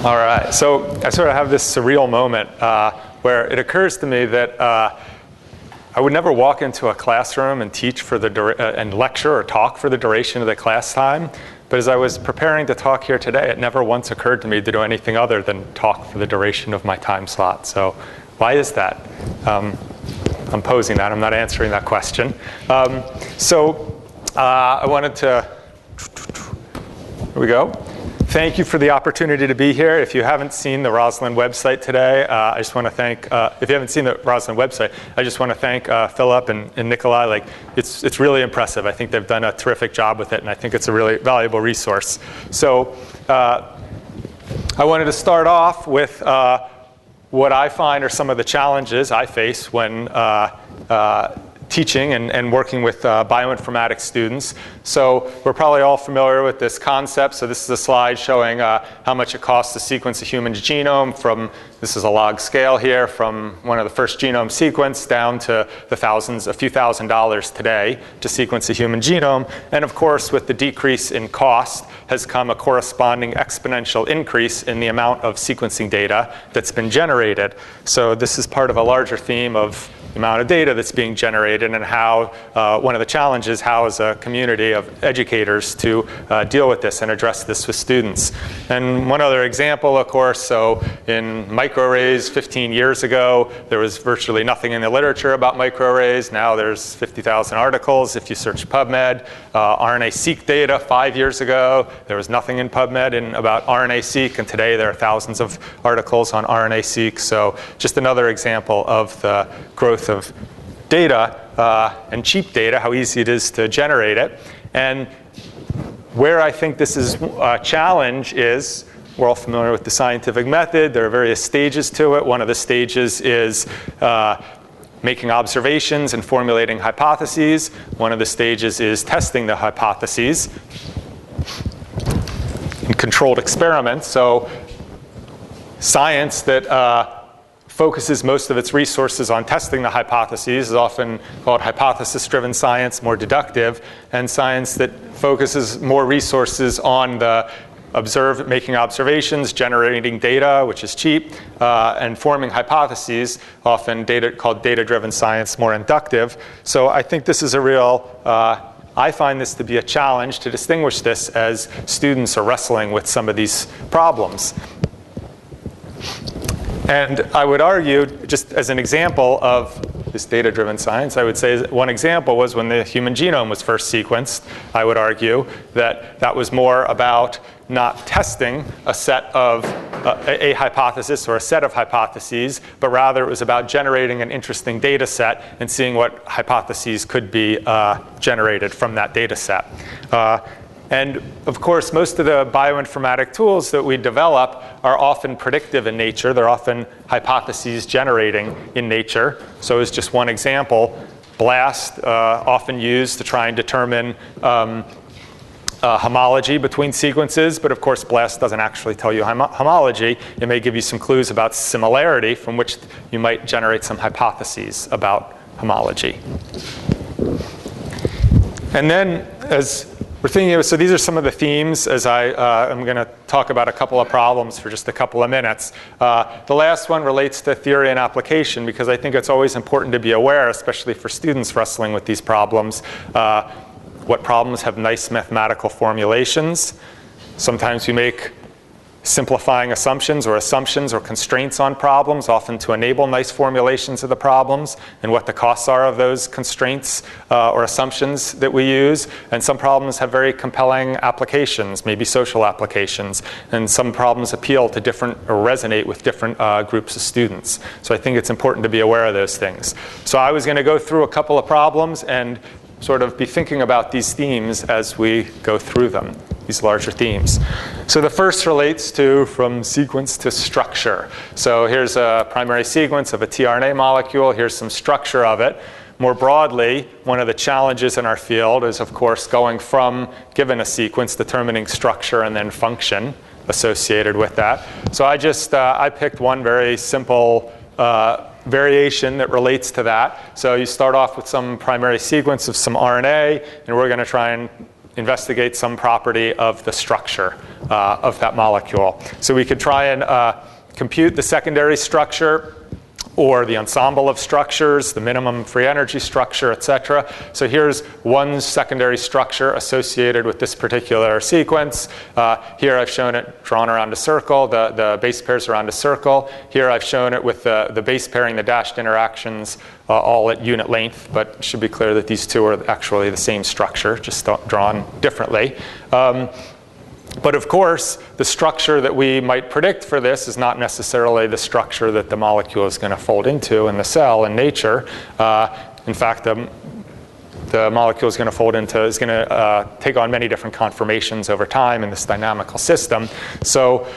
All right, so I sort of have this surreal moment where it occurs to me that I would never walk into a classroom and teach for and lecture or talk for the duration of the class time. But as I was preparing to talk here today, it never once occurred to me to do anything other than talk for the duration of my time slot. So why is that? I'm posing that. I'm not answering that question. I wanted to, here we go. Thank you for the opportunity to be here. If you haven't seen the Roslyn website today, I just want to thank, if you haven't seen the Roslyn website, I just want to thank Philip and Nikolai. Like, it's really impressive. I think they've done a terrific job with it, and I think it's a really valuable resource. So I wanted to start off with what I find are some of the challenges I face when teaching and working with bioinformatics students. So we're probably all familiar with this concept. So this is a slide showing how much it costs to sequence a human genome from, this is a log scale here, from one of the first genome sequence down to the thousands, a few $1,000s today to sequence a human genome. And of course, with the decrease in cost has come a corresponding exponential increase in the amount of sequencing data that's been generated. So this is part of a larger theme of the amount of data that's being generated and how one of the challenges, how as a community of educators to deal with this and address this with students. And one other example, of course, so in microarrays 15 years ago, there was virtually nothing in the literature about microarrays. Now there's 50,000 articles if you search PubMed. RNA-seq data 5 years ago, there was nothing in PubMed about RNA-seq, and today there are thousands of articles on RNA-seq. So just another example of the growth of data and cheap data, how easy it is to generate it. And where I think this is a challenge is, we're all familiar with the scientific method. There are various stages to it. One of the stages is making observations and formulating hypotheses. One of the stages is testing the hypotheses in controlled experiments. So science that focuses most of its resources on testing the hypotheses is often called hypothesis-driven science, more deductive, and science that focuses more resources on the making observations, generating data, which is cheap, and forming hypotheses, often called data-driven science, more inductive. So I think this is a real, I find this to be a challenge to distinguish this as students are wrestling with some of these problems. And I would argue, just as an example of this data-driven science, I would say one example was when the human genome was first sequenced. I would argue that that was more about not testing a set of a hypothesis or a set of hypotheses, but rather it was about generating an interesting data set and seeing what hypotheses could be generated from that data set. And of course, most of the bioinformatic tools that we develop are often predictive in nature. They're often hypotheses generating in nature. So as just one example, BLAST, often used to try and determine homology between sequences. But of course, BLAST doesn't actually tell you homology. It may give you some clues about similarity from which you might generate some hypotheses about homology. And then as we're thinking of, so these are some of the themes as I'm going to talk about a couple of problems for just a couple of minutes. The last one relates to theory and application, because I think it's always important to be aware, especially for students wrestling with these problems, what problems have nice mathematical formulations. Sometimes we make simplifying assumptions or constraints on problems, often to enable nice formulations of the problems and what the costs are of those constraints or assumptions that we use. And some problems have very compelling applications, maybe social applications. And some problems appeal to different or resonate with different groups of students. So I think it's important to be aware of those things. So I was going to go through a couple of problems and sort of be thinking about these themes as we go through them, these larger themes. So the first relates to from sequence to structure. So here's a primary sequence of a tRNA molecule. Here's some structure of it. More broadly, one of the challenges in our field is, of course, going from, given a sequence, determining structure and then function associated with that. So I picked one very simple variation that relates to that. So you start off with some primary sequence of some RNA, and we're going to try and investigate some property of the structure of that molecule. So we could try and compute the secondary structure or the ensemble of structures, the minimum free energy structure, et cetera. So here's one secondary structure associated with this particular sequence. Here I've shown it drawn around a circle, the base pairs around a circle. Here I've shown it with the base pairing, the dashed interactions, all at unit length, but it should be clear that these two are actually the same structure, just drawn differently. But of course, the structure that we might predict for this is not necessarily the structure that the molecule is going to fold into in the cell in nature. In fact, the molecule is going to fold into, is going to take on many different conformations over time in this dynamical system. So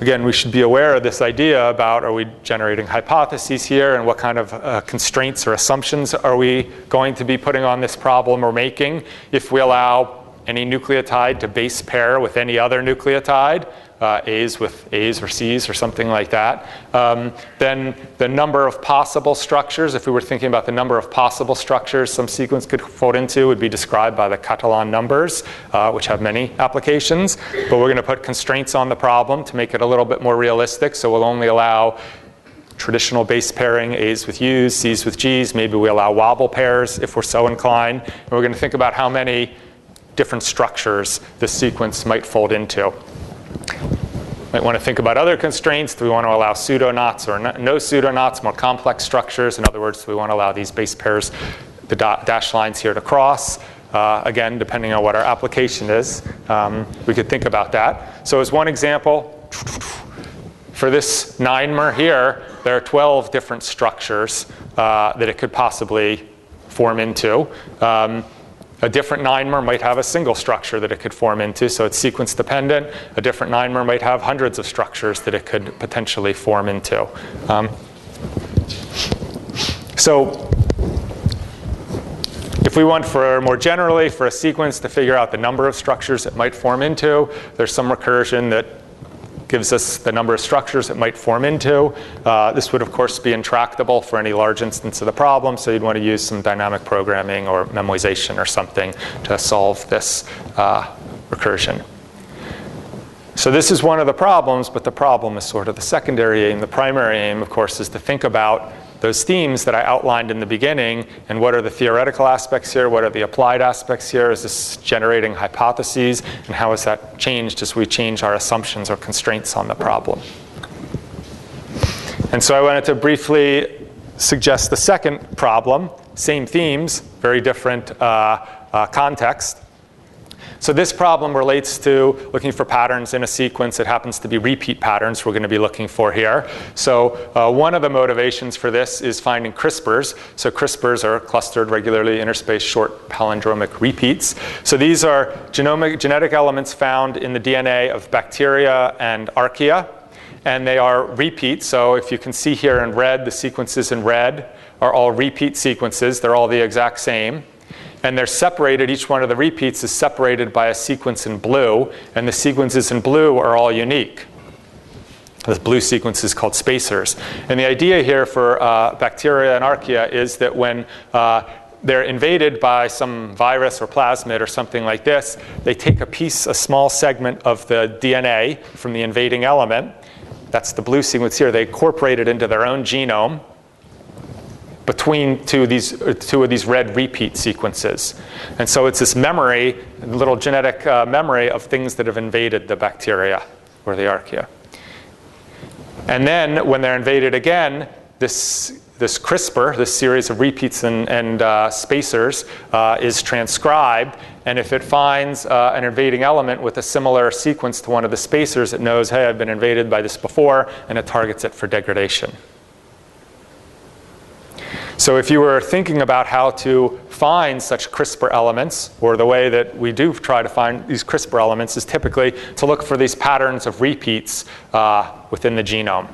again, we should be aware of this idea about, are we generating hypotheses here, and what kind of constraints or assumptions are we going to be putting on this problem or making if we allow any nucleotide to base pair with any other nucleotide, A's with A's or C's or something like that. Then the number of possible structures, if we were thinking about the number of possible structures some sequence could fold into, would be described by the Catalan numbers, which have many applications. But we're going to put constraints on the problem to make it a little bit more realistic. So we'll only allow traditional base pairing, A's with U's, C's with G's. Maybe we allow wobble pairs if we're so inclined. And we're going to think about how many different structures this sequence might fold into. Might want to think about other constraints. Do we want to allow pseudoknots or no pseudoknots, more complex structures? In other words, do we want to allow these base pairs, the dashed lines here, to cross? Again, depending on what our application is, we could think about that. So as one example, for this 9mer here, there are 12 different structures that it could possibly form into. A different 9mer might have a single structure that it could form into, so it's sequence dependent. A different 9mer might have hundreds of structures that it could potentially form into. So if we want for more generally for a sequence to figure out the number of structures it might form into, there's some recursion that gives us the number of structures it might form into. This would, of course, be intractable for any large instance of the problem, so you'd want to use some dynamic programming or memoization or something to solve this recursion. So this is one of the problems, but the problem is sort of the secondary aim. The primary aim, of course, is to think about those themes that I outlined in the beginning, and what are the theoretical aspects here, what are the applied aspects here, is this generating hypotheses, and how has that changed as we change our assumptions or constraints on the problem. And so I wanted to briefly suggest the second problem, same themes, very different context. So this problem relates to looking for patterns in a sequence. It happens to be repeat patterns we're going to be looking for here. So one of the motivations for this is finding CRISPRs. So CRISPRs are clustered regularly interspaced short palindromic repeats. So these are genetic elements found in the DNA of bacteria and archaea. And they are repeats. So if you can see here in red, the sequences in red are all repeat sequences. They're all the exact same. And they're separated, each one of the repeats is separated by a sequence in blue, and the sequences in blue are all unique. The blue sequence is called spacers. And the idea here for bacteria and archaea is that when they're invaded by some virus or plasmid or something like this, they take a small segment of the DNA from the invading element. That's the blue sequence here. They incorporate it into their own genome between two of these red repeat sequences. And so it's this memory, little genetic memory of things that have invaded the bacteria or the archaea. And then when they're invaded again, this CRISPR, this series of repeats and spacers, is transcribed. And if it finds an invading element with a similar sequence to one of the spacers, it knows, hey, I've been invaded by this before, and it targets it for degradation. So if you were thinking about how to find such CRISPR elements, or the way that we do try to find these CRISPR elements is typically to look for these patterns of repeats within the genome.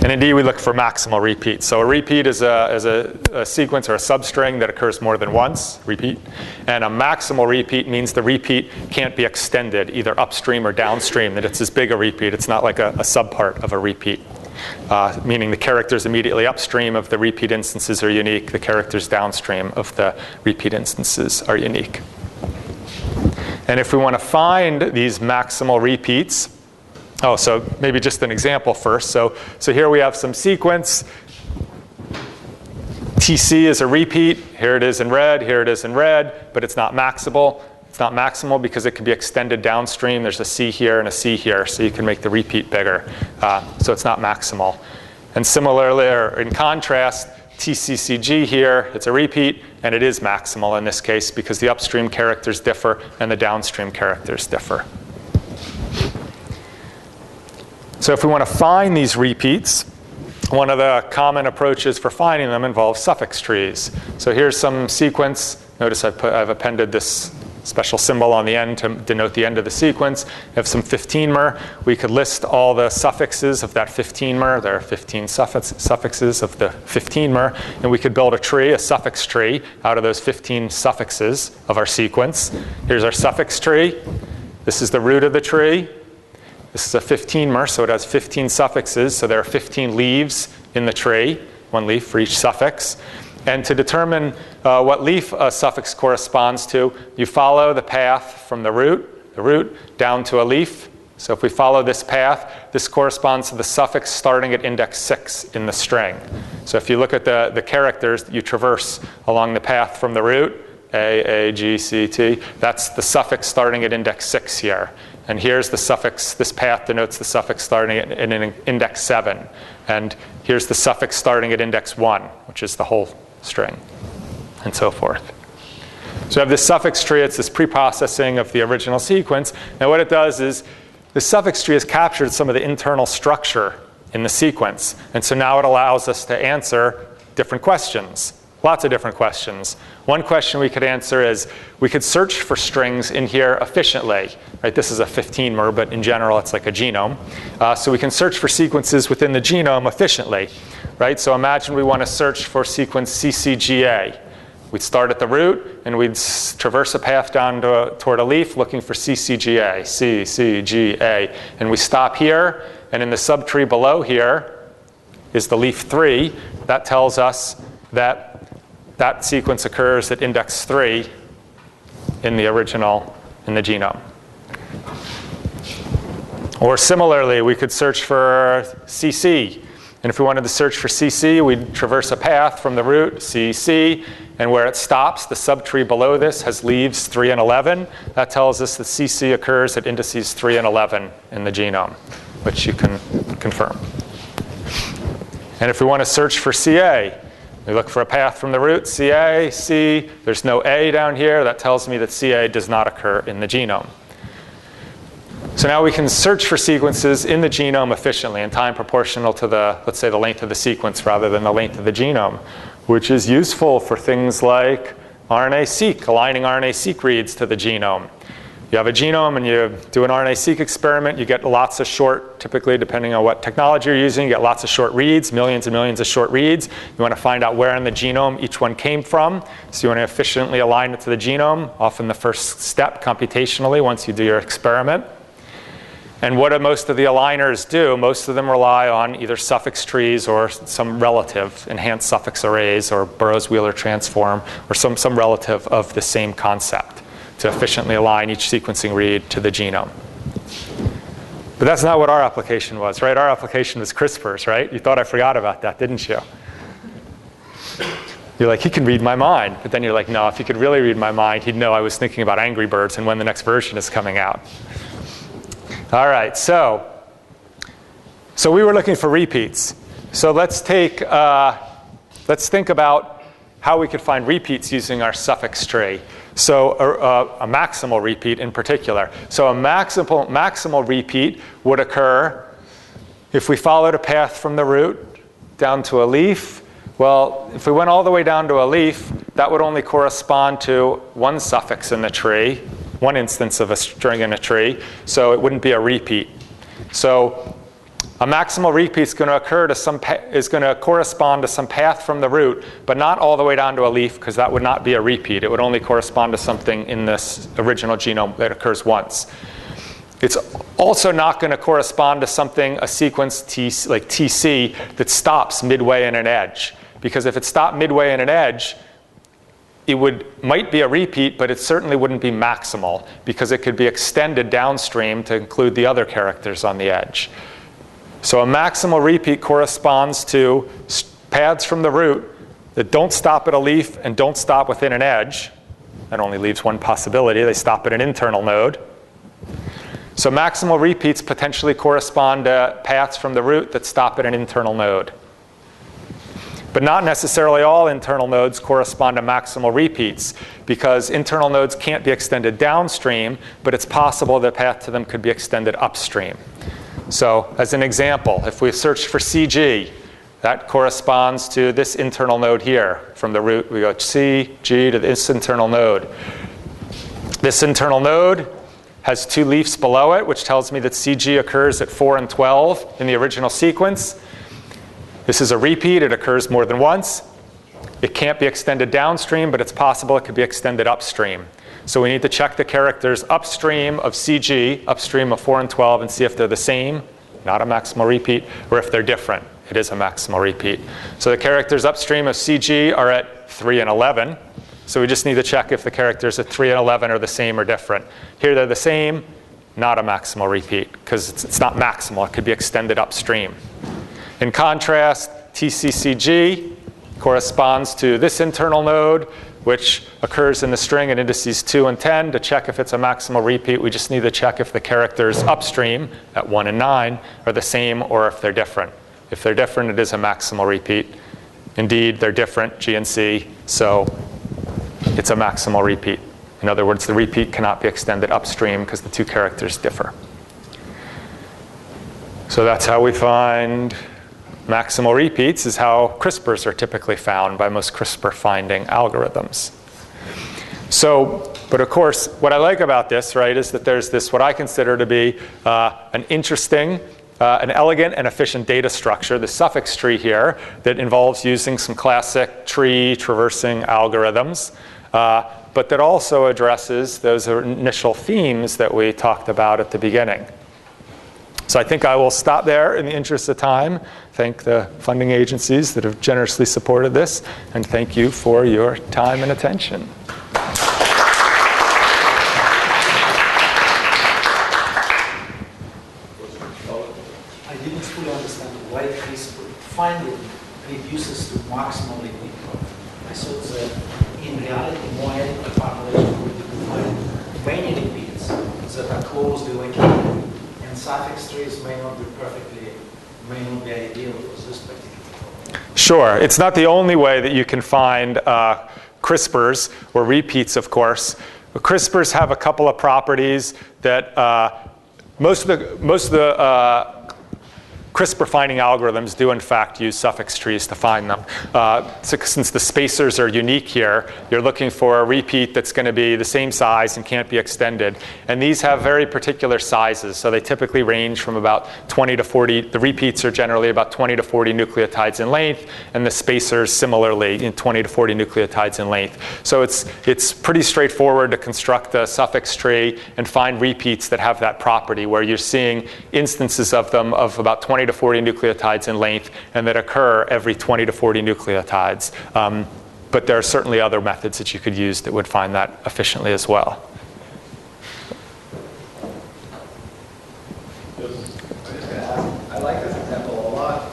And indeed, we look for maximal repeats. So a repeat is a sequence or a substring that occurs more than once, repeat. And a maximal repeat means the repeat can't be extended, either upstream or downstream, that it's as big a repeat. It's not like a subpart of a repeat. Meaning the characters immediately upstream of the repeat instances are unique. The characters downstream of the repeat instances are unique. And if we want to find these maximal repeats, so maybe just an example first. So here we have some sequence. TC is a repeat. Here it is in red, here it is in red, but it's not maximal. It's not maximal because it can be extended downstream. There's a C here and a C here, so you can make the repeat bigger. So it's not maximal. And similarly, or in contrast, TCCG here, it's a repeat, and it is maximal in this case because the upstream characters differ and the downstream characters differ. So if we want to find these repeats, one of the common approaches for finding them involves suffix trees. So here's some sequence. Notice I've appended this special symbol on the end to denote the end of the sequence. We have some 15-mer. We could list all the suffixes of that 15-mer. There are 15 suffixes of the 15-mer. And we could build a tree, a suffix tree, out of those 15 suffixes of our sequence. Here's our suffix tree. This is the root of the tree. This is a 15-mer, so it has 15 suffixes. So there are 15 leaves in the tree, one leaf for each suffix. And to determine what leaf a suffix corresponds to, you follow the path from the root down to a leaf. So if we follow this path, this corresponds to the suffix starting at index 6 in the string. So if you look at the characters that you traverse along the path from the root, A, G, C, T, that's the suffix starting at index 6 here. And here's the suffix, this path denotes the suffix starting at index 7. And here's the suffix starting at index 1, which is the whole string, and so forth. So I have this suffix tree. It's this pre-processing of the original sequence. Now what it does is the suffix tree has captured some of the internal structure in the sequence. And so now it allows us to answer different questions, lots of different questions. One question we could answer is we could search for strings in here efficiently. Right? This is a 15-mer, but in general it's like a genome. So we can search for sequences within the genome efficiently. Right? So imagine we want to search for sequence CCGA. We'd start at the root, and we'd traverse a path down toward a leaf looking for CCGA, CCGA. And we stop here, and in the subtree below here is the leaf 3. That tells us that that sequence occurs at index 3 in the original, in the genome. Or similarly, we could search for CC. And if we wanted to search for CC, we'd traverse a path from the root, CC, and where it stops, the subtree below this has leaves 3 and 11. That tells us that CC occurs at indices 3 and 11 in the genome, which you can confirm. And if we want to search for CA, we look for a path from the root, CA, C. There's no A down here. That tells me that CA does not occur in the genome. So now we can search for sequences in the genome efficiently in time proportional to the, let's say, the length of the sequence rather than the length of the genome, which is useful for things like RNA-seq, aligning RNA-seq reads to the genome. You have a genome and you do an RNA-seq experiment, you get lots of short, typically depending on what technology you're using, you get lots of short reads, millions and millions of short reads. You want to find out where in the genome each one came from. So you want to efficiently align it to the genome, often the first step computationally once you do your experiment. And what do most of the aligners do? Most of them rely on either suffix trees or some relative, enhanced suffix arrays or Burroughs-Wheeler transform, or some relative of the same concept to efficiently align each sequencing read to the genome. But that's not what our application was, right? Our application was CRISPR's, right? You thought I forgot about that, didn't you? You're like, he can read my mind. But then you're like, no, if he could really read my mind, he'd know I was thinking about Angry Birds and when the next version is coming out. All right, so we were looking for repeats. So let's think about how we could find repeats using our suffix tree. So a maximal repeat in particular. So a maximal repeat would occur if we followed a path from the root down to a leaf. Well, if we went all the way down to a leaf, that would only correspond to one suffix in the tree, one instance of a string in a tree, so it wouldn't be a repeat. So a maximal repeat is going to occur to is going to correspond to some path from the root, but not all the way down to a leaf, because that would not be a repeat. It would only correspond to something in this original genome that occurs once. It's also not going to correspond to something, a sequence like TC, that stops midway in an edge. Because if it stopped midway in an edge, might be a repeat, but it certainly wouldn't be maximal because it could be extended downstream to include the other characters on the edge. So a maximal repeat corresponds to paths from the root that don't stop at a leaf and don't stop within an edge. That only leaves one possibility. They stop at an internal node. So maximal repeats potentially correspond to paths from the root that stop at an internal node. But not necessarily all internal nodes correspond to maximal repeats because internal nodes can't be extended downstream, but it's possible the path to them could be extended upstream. So as an example, if we search for CG, that corresponds to this internal node here. From the root, we go C, G to this internal node. This internal node has 2 leaves below it, which tells me that CG occurs at 4 and 12 in the original sequence. This is a repeat. It occurs more than once. It can't be extended downstream, but it's possible it could be extended upstream. So we need to check the characters upstream of CG, upstream of 4 and 12, and see if they're the same, not a maximal repeat, or if they're different. It is a maximal repeat. So the characters upstream of CG are at 3 and 11. So we just need to check if the characters at 3 and 11 are the same or different. Here they're the same, not a maximal repeat, because it's not maximal. It could be extended upstream. In contrast, TCCG corresponds to this internal node, which occurs in the string at indices 2 and 10. To check if it's a maximal repeat, we just need to check if the characters upstream at 1 and 9 are the same or if they're different. If they're different, it is a maximal repeat. Indeed, they're different, G and C, so it's a maximal repeat. In other words, the repeat cannot be extended upstream because the 2 characters differ. So that's how we find maximal repeats, is how CRISPRs are typically found by most CRISPR finding algorithms. So, but of course, what I like about this, right, is that there's this, what I consider to be an interesting, an elegant and efficient data structure, the suffix tree here, that involves using some classic tree traversing algorithms, but that also addresses those initial themes that we talked about at the beginning. So I think I will stop there in the interest of time. Thank the funding agencies that have generously supported this, and thank you for your time and attention. I didn't fully understand why CRISPR finding reduces to maximal repeat. I thought that in reality, more adequate formulation would be to find many repeats that are closely located. Suffix trees may not be ideal for this particular problem. Sure. It's not the only way that you can find CRISPRs, or repeats, of course. CRISPRs have a couple of properties that most of the CRISPR finding algorithms do in fact use suffix trees to find them. Since the spacers are unique here, you're looking for a repeat that's going to be the same size and can't be extended. And these have very particular sizes, so they typically range from about 20 to 40. The repeats are generally about 20 to 40 nucleotides in length, and the spacers similarly in 20 to 40 nucleotides in length. So it's pretty straightforward to construct a suffix tree and find repeats that have that property, where you're seeing instances of them of about 20 to 40 nucleotides in length, and that occur every 20 to 40 nucleotides. But there are certainly other methods that you could use that would find that efficiently as well. I like this example a lot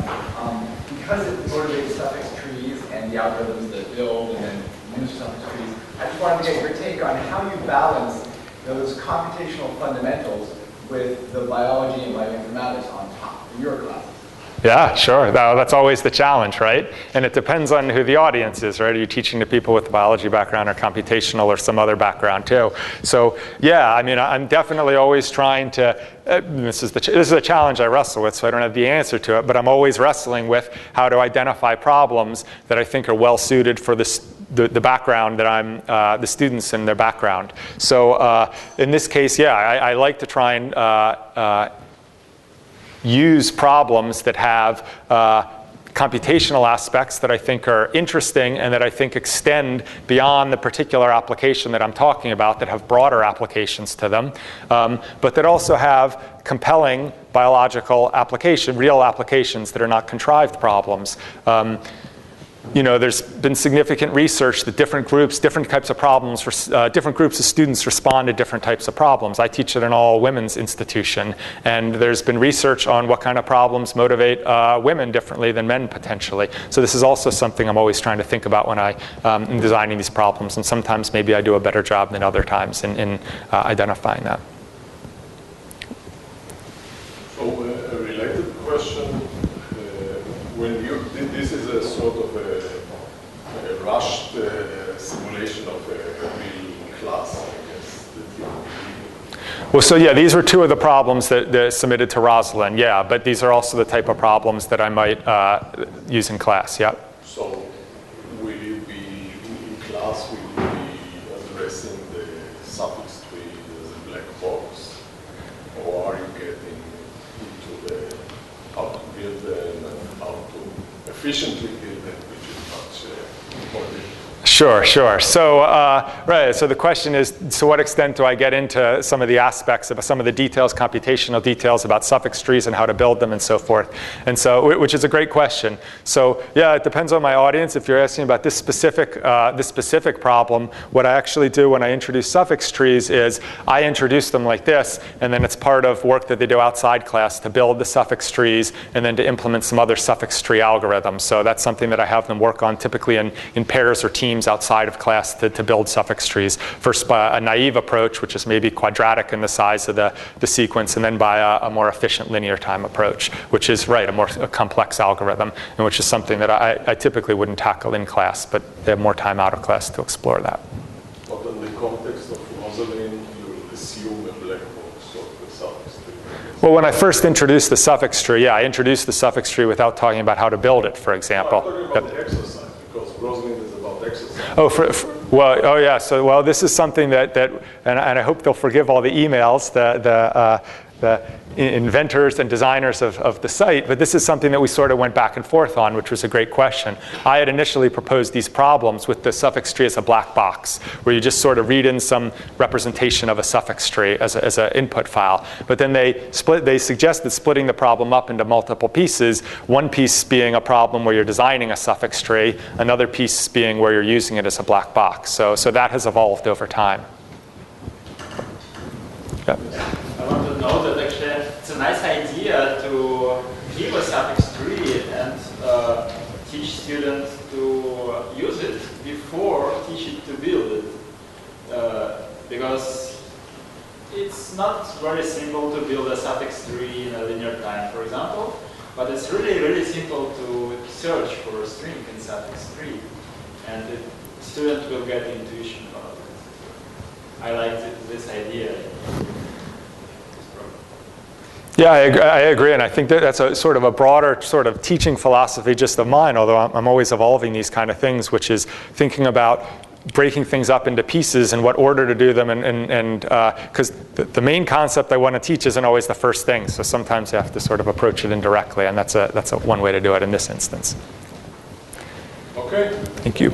because it motivates suffix trees and the algorithms that build and then administer suffix trees. I just wanted to get your take on how you balance those computational fundamentals with the biology and bioinformatics on top in your classes. Yeah, sure. That's always the challenge, right? And it depends on who the audience is, right? Are you teaching to people with a biology background or computational or some other background too? So yeah, I mean, I'm definitely always trying to, this is a challenge I wrestle with, so I don't have the answer to it, but I'm always wrestling with how to identify problems that I think are well suited for the background that I'm, the students and their background. So in this case, yeah, I like to try and use problems that have computational aspects that I think are interesting and that I think extend beyond the particular application that I'm talking about, that have broader applications to them, but that also have compelling biological application, real applications that are not contrived problems. you know, there's been significant research that different groups, different types of problems, different groups of students respond to different types of problems. I teach at an all-women's institution, and there's been research on what kind of problems motivate women differently than men potentially. So this is also something I'm always trying to think about when I am designing these problems, and sometimes maybe I do a better job than other times in identifying that. So a related question, when you did, this is a sort of a rushed simulation of a real class, I guess, that you. Well, so yeah, these were two of the problems that submitted to Rosalind, yeah, but these are also the type of problems that I might use in class, yeah. So will you be, in class, will you be addressing the suffix tree as a black box, or are you getting into the how to build them and how to efficiently build them, which is much more difficult? Sure, sure. So, right, so the question is, to what extent do I get into some of the aspects, of some of the details, computational details about suffix trees and how to build them and so forth? And so, which is a great question. So, yeah, it depends on my audience. If you're asking about this specific problem, what I actually do when I introduce suffix trees is I introduce them like this, and then it's part of work that they do outside class to build the suffix trees and then to implement some other suffix tree algorithms. So that's something that I have them work on typically in pairs or teams outside of class to build suffix trees. First by a naive approach, which is maybe quadratic in the size of the sequence, and then by a more efficient linear time approach, which is, right, a complex algorithm, and which is something that I typically wouldn't tackle in class, but they have more time out of class to explore that. But in the context of Rosalind, you assume a black box of the suffix tree. Well, when I first introduced the suffix tree, yeah, I introduced the suffix tree without talking about how to build it, for example. I'm talking about the exercise, because Rosalind is about exercise. Oh, well, yeah. So, well, this is something that and I hope they'll forgive all the emails, the inventors and designers of the site, but this is something that we sort of went back and forth on, which was a great question. I had initially proposed these problems with the suffix tree as a black box, where you just sort of read in some representation of a suffix tree as an input file. But then they suggested splitting the problem up into multiple pieces, one piece being a problem where you're designing a suffix tree, another piece being where you're using it as a black box. So that has evolved over time. Yeah. I want to know that actually it's a nice idea to give a suffix tree and teach students to use it before teaching to build it. Because it's not very simple to build a suffix tree in a linear time, for example, but it's really, really simple to search for a string in suffix tree, and the student will get intuition about it. I like this idea. Yeah, I agree, and I think that's a sort of a broader sort of teaching philosophy just of mine, although I'm always evolving these kind of things, which is thinking about breaking things up into pieces and what order to do them, and because the main concept I want to teach isn't always the first thing, so sometimes you have to sort of approach it indirectly, and that's one way to do it in this instance. Okay. Thank you.